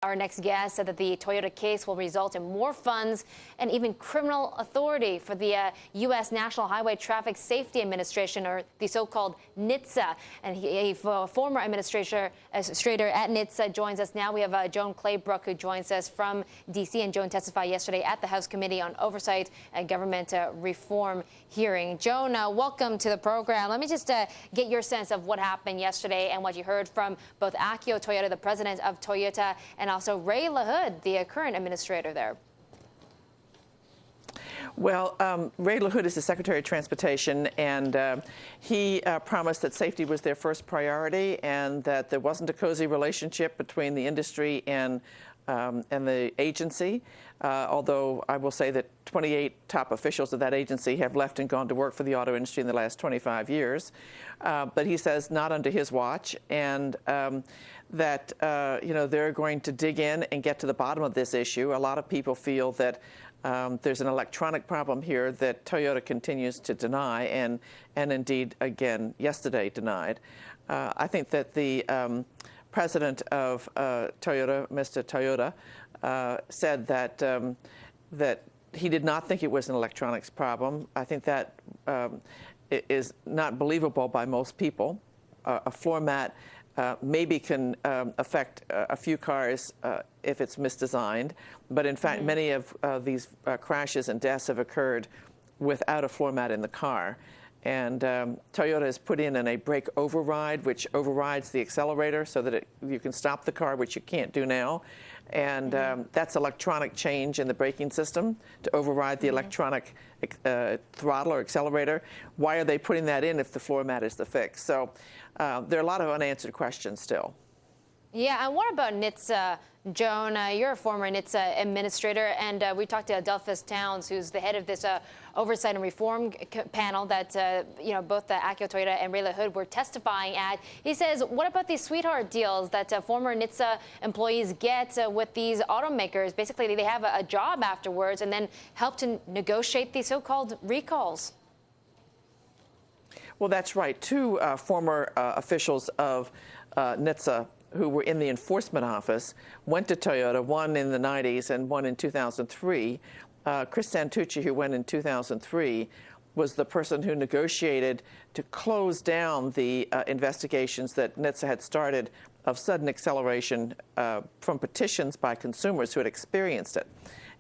Our next guest said that the Toyota case will result in more funds and even criminal authority for the U.S. National Highway Traffic Safety Administration, or the so-called NHTSA. And a former administrator at NHTSA joins us now. We have Joan Claybrook, who joins us from D.C. And Joan testified yesterday at the House Committee on Oversight and Government Reform hearing. Joan, welcome to the program. Let me just get your sense of what happened yesterday and what you heard from both Akio Toyoda, the president of Toyota, and also Ray LaHood, the current administrator there. Well, Ray LaHood is the Secretary of Transportation, and he promised that safety was their first priority and that there wasn't a cozy relationship between the industry and the agency, although I will say that 28 top officials of that agency have left and gone to work for the auto industry in the last 25 years. But he says not under his watch, and that they're going to dig in and get to the bottom of this issue. A lot of people feel that there's an electronic problem here that Toyota continues to deny, and indeed, again, yesterday denied. I think that the president of Toyota, Mr. Toyoda, said that he did not think it was an electronics problem. I think that is not believable by most people. A floor mat maybe can affect a few cars if it's misdesigned, but in fact, many of these crashes and deaths have occurred without a floor mat in the car. And Toyota has put in a brake override, which overrides the accelerator so that you can stop the car, which you can't do now. And that's electronic change in the braking system to override the electronic throttle or accelerator. Why are they putting that in if the floor mat is the fix? So there are a lot of unanswered questions still. Yeah, and what about NHTSA, Joan? You're a former NHTSA administrator, and we talked to Adelphus Towns, who's the head of this oversight and reform panel that both Akio Toyoda and Ray LaHood were testifying at. He says, what about these sweetheart deals that former NHTSA employees get with these automakers? Basically, they have a job afterwards and then help to negotiate these so-called recalls. Well, that's right. Two former officials of NHTSA who were in the enforcement office went to Toyota, one in the 90s and one in 2003. Chris Santucci, who went in 2003, was the person who negotiated to close down the investigations that NHTSA had started of sudden acceleration from petitions by consumers who had experienced it.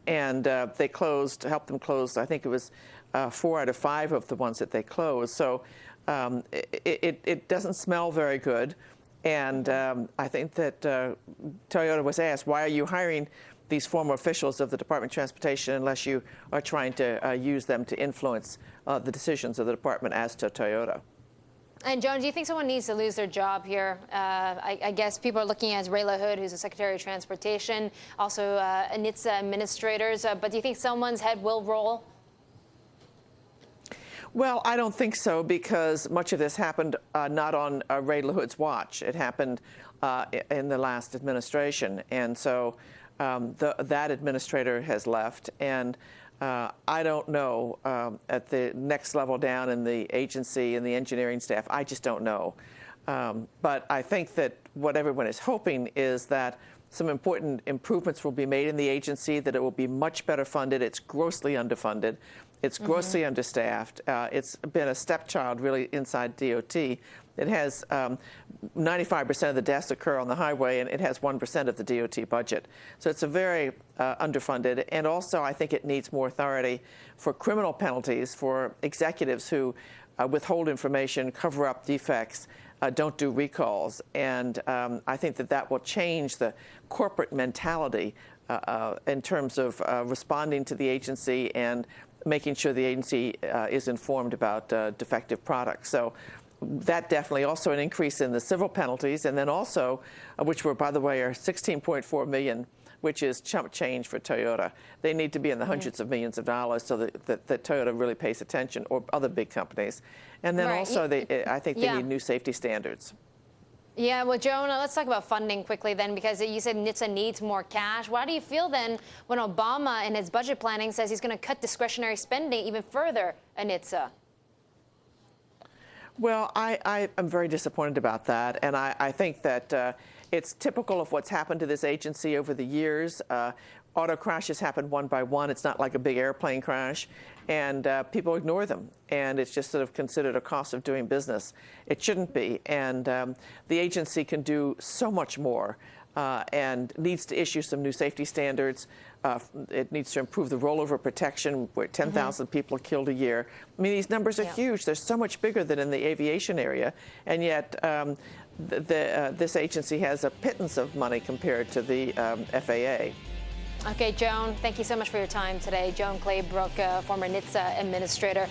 And they helped them close, I think it was 4 out of 5 of the ones that they closed. So it doesn't smell very good. And I think that Toyota was asked, why are you hiring these former officials of the Department of Transportation unless you are trying to use them to influence the decisions of the department as to Toyota? And Joan, do you think someone needs to lose their job here? I guess people are looking at Ray LaHood, who's the Secretary of Transportation, also NHTSA administrators. But do you think someone's head will roll? Well, I don't think so, because much of this happened not on Ray LaHood's watch. It happened in the last administration. And so that administrator has left. And I don't know at the next level down in the agency and the engineering staff, I just don't know. But I think that what everyone is hoping is that some important improvements will be made in the agency, that it will be much better funded. It's grossly underfunded. It's grossly understaffed. It's been a stepchild, really, inside DOT. It has 95% of the deaths occur on the highway, and it has 1% of the DOT budget. So it's a very underfunded. And also, I think it needs more authority for criminal penalties for executives who withhold information, cover up defects, don't do recalls. And I think that will change the corporate mentality in terms of responding to the agency and making sure the agency is informed about defective products. So that definitely, also an increase in the civil penalties, and then also, which were, by the way, are $16.4 million, which is chump change for Toyota. They need to be in the hundreds of millions of dollars so that Toyota really pays attention, or other big companies. And then also, I think they need new safety standards. Yeah, well, Joan, let's talk about funding quickly then, because you said NHTSA needs more cash. Why do you feel then when Obama in his budget planning says he's going to cut discretionary spending even further at NHTSA? Well, I am very disappointed about that, and I think that It's typical of what's happened to this agency over the years. Auto crashes happen one by one. It's not like a big airplane crash. And people ignore them. And it's just sort of considered a cost of doing business. It shouldn't be. And the agency can do so much more and needs to issue some new safety standards. It needs to improve the rollover protection, where 10,000 people are killed a year. I mean, these numbers are huge. They're so much bigger than in the aviation area. And yet, this agency has a pittance of money compared to the FAA. Okay, Joan, thank you so much for your time today. Joan Claybrook, former NHTSA administrator.